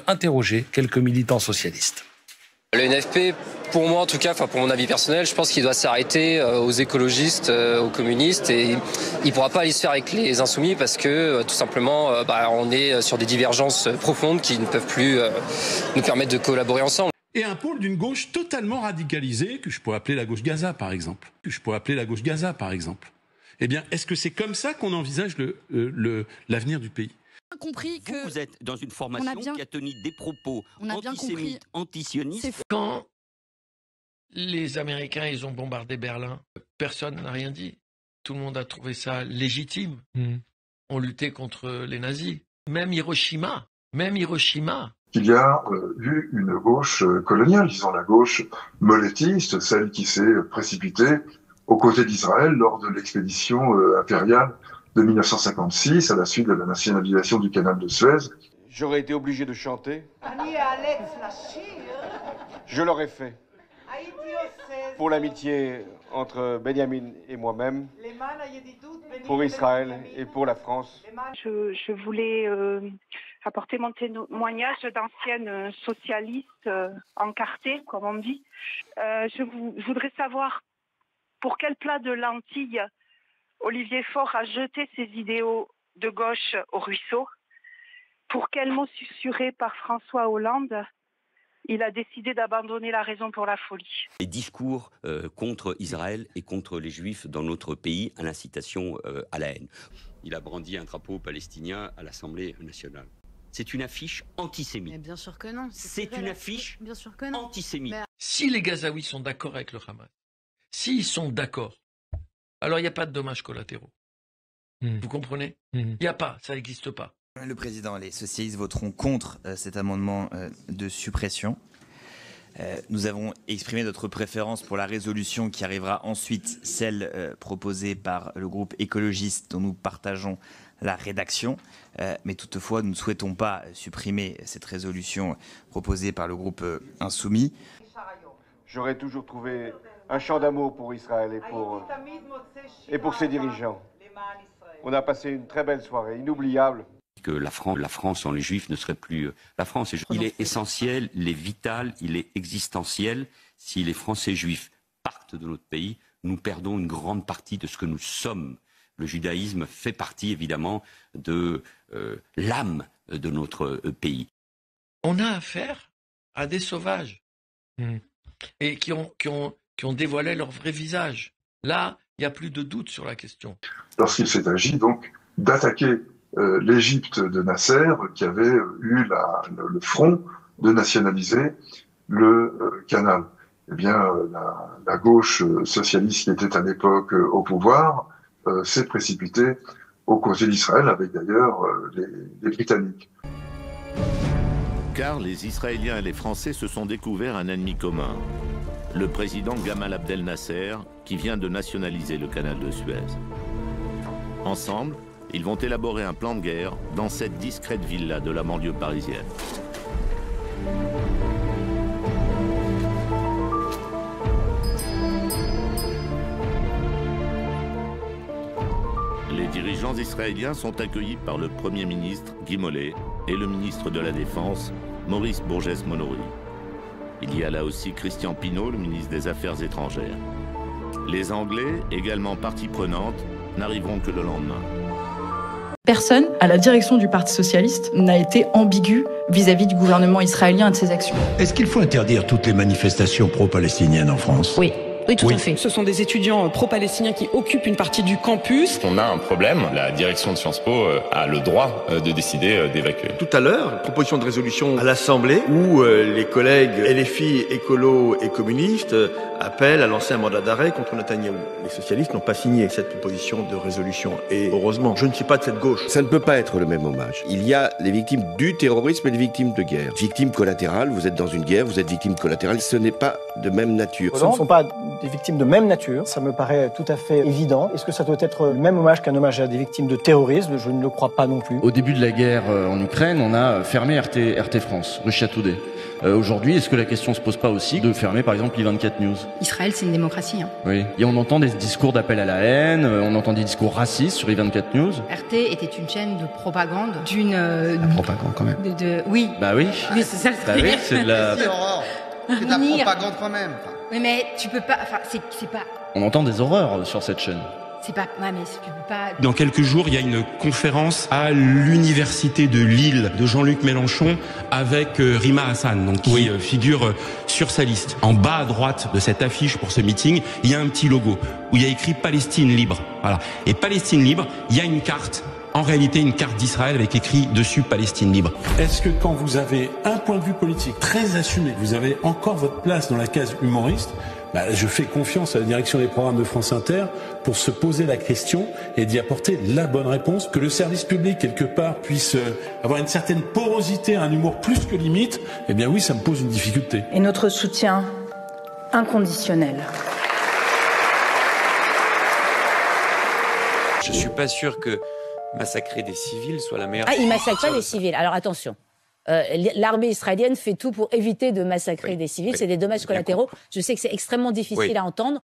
Interroger quelques militants socialistes. Le NFP, pour moi en tout cas, pour mon avis personnel, je pense qu'il doit s'arrêter aux écologistes, aux communistes, et il ne pourra pas aller se faire avec les insoumis parce que tout simplement on est sur des divergences profondes qui ne peuvent plus nous permettre de collaborer ensemble. Et un pôle d'une gauche totalement radicalisée, que je pourrais appeler la gauche Gaza par exemple. Eh bien, est-ce que c'est comme ça qu'on envisage l'avenir du pays ? Compris que vous êtes dans une formation qui a tenu des propos antisémites, antisionistes. Quand les Américains ils ont bombardé Berlin, personne n'a rien dit. Tout le monde a trouvé ça légitime. On luttait contre les nazis. Même Hiroshima. Il y a eu une gauche coloniale, disons la gauche molétiste, celle qui s'est précipitée aux côtés d'Israël lors de l'expédition impériale de 1956, à la suite de la nationalisation du canal de Suez. J'aurais été obligé de chanter. Je l'aurais fait. Pour l'amitié entre Benjamin et moi-même, pour Israël et pour la France. Je voulais apporter mon témoignage d'ancienne socialiste encartée, comme on dit. Je voudrais savoir pour quel plat de lentilles Olivier Faure a jeté ses idéaux de gauche au ruisseau. Pour quel mot susurré par François Hollande il a décidé d'abandonner la raison pour la folie. Les discours contre Israël et contre les Juifs dans notre pays à l'incitation à la haine. Il a brandi un drapeau palestinien à l'Assemblée nationale. C'est une affiche antisémite. Mais bien sûr que non. C'est une affiche antisémite. Si les Gazaouis sont d'accord avec le Hamas, s'ils sont d'accord, alors il n'y a pas de dommages collatéraux. Vous comprenez ? Il n'y a pas, ça n'existe pas. Le président, les socialistes voteront contre cet amendement de suppression. Nous avons exprimé notre préférence pour la résolution qui arrivera ensuite, celle proposée par le groupe écologiste dont nous partageons la rédaction. Mais toutefois, nous ne souhaitons pas supprimer cette résolution proposée par le groupe insoumis. J'aurais toujours trouvé un chant d'amour pour Israël et pour ses dirigeants. On a passé une très belle soirée, inoubliable. Que la France sans les Juifs ne serait plus la France. Il est essentiel, il est vital, il est existentiel. Si les Français juifs partent de notre pays, nous perdons une grande partie de ce que nous sommes. Le judaïsme fait partie évidemment de l'âme de notre pays. On a affaire à des sauvages et qui ont dévoilé leur vrai visage. Là, il n'y a plus de doute sur la question. Lorsqu'il s'est agi donc d'attaquer l'Égypte de Nasser, qui avait eu le front de nationaliser le canal. Eh bien, la gauche socialiste qui était à l'époque au pouvoir s'est précipitée aux côtés d'Israël, avec d'ailleurs les Britanniques. Car les Israéliens et les Français se sont découverts un ennemi commun. Le président Gamal Abdel Nasser, qui vient de nationaliser le canal de Suez. Ensemble, ils vont élaborer un plan de guerre dans cette discrète villa de la banlieue parisienne. Les dirigeants israéliens sont accueillis par le Premier ministre Guy Mollet et le ministre de la Défense Maurice Bourgès-Monory. Il y a là aussi Christian Pineau, le ministre des Affaires étrangères. Les Anglais, également partie prenante, n'arriveront que le lendemain. Personne, à la direction du Parti socialiste, n'a été ambigu vis-à-vis du gouvernement israélien et de ses actions. Est-ce qu'il faut interdire toutes les manifestations pro-palestiniennes en France ? Oui, tout à fait. Ce sont des étudiants pro-palestiniens qui occupent une partie du campus. On a un problème. La direction de Sciences Po a le droit de décider d'évacuer. Tout à l'heure, proposition de résolution à l'Assemblée où les collègues LFI, écolos et communistes appellent à lancer un mandat d'arrêt contre Netanyahou. Les socialistes n'ont pas signé cette proposition de résolution. Et heureusement, je ne suis pas de cette gauche. Ça ne peut pas être le même hommage. Il y a les victimes du terrorisme et les victimes de guerre. Victimes collatérales, vous êtes dans une guerre, vous êtes victime collatérale. Ce n'est pas de même nature. Ce ne sont pas des victimes de même nature. Ça me paraît tout à fait évident. Est-ce que ça doit être le même hommage qu'un hommage à des victimes de terrorisme? Je ne le crois pas non plus. Au début de la guerre en Ukraine, on a fermé RT France, Russia Today. Aujourd'hui, est-ce que la question se pose pas aussi de fermer par exemple i24 News? Israël, c'est une démocratie. Oui. Et on entend des discours d'appel à la haine, on entend des discours racistes sur i24 News. RT était une chaîne de propagande d'une... propagande quand même. Oui. Bah oui. Oui, c'est ça le truc. Bah oui, c'est de la... C'est Aurore. C'est de la propagande quand même. Oui, mais tu peux pas... Enfin, c'est pas... On entend des horreurs sur cette chaîne. C'est pas... Ouais, mais tu peux pas... Dans quelques jours, il y a une conférence à l'université de Lille de Jean-Luc Mélenchon avec Rima Hassan, donc qui figure sur sa liste. En bas à droite de cette affiche pour ce meeting, il y a un petit logo où il y a écrit Palestine libre. Voilà. Et Palestine libre, il y a une carte. En réalité, une carte d'Israël avec écrit dessus Palestine libre. Est-ce que quand vous avez un point de vue politique très assumé, vous avez encore votre place dans la case humoriste, je fais confiance à la direction des programmes de France Inter pour se poser la question et d'y apporter la bonne réponse, que le service public, quelque part, puisse avoir une certaine porosité, un humour plus que limite, eh bien oui, ça me pose une difficulté. Et notre soutien inconditionnel. Je suis pas sûr que massacrer des civils soit la meilleure... Ah, ils massacrent pas des civils. Alors attention. L'armée israélienne fait tout pour éviter de massacrer des civils. C'est des dommages collatéraux. Je sais que c'est extrêmement difficile à entendre.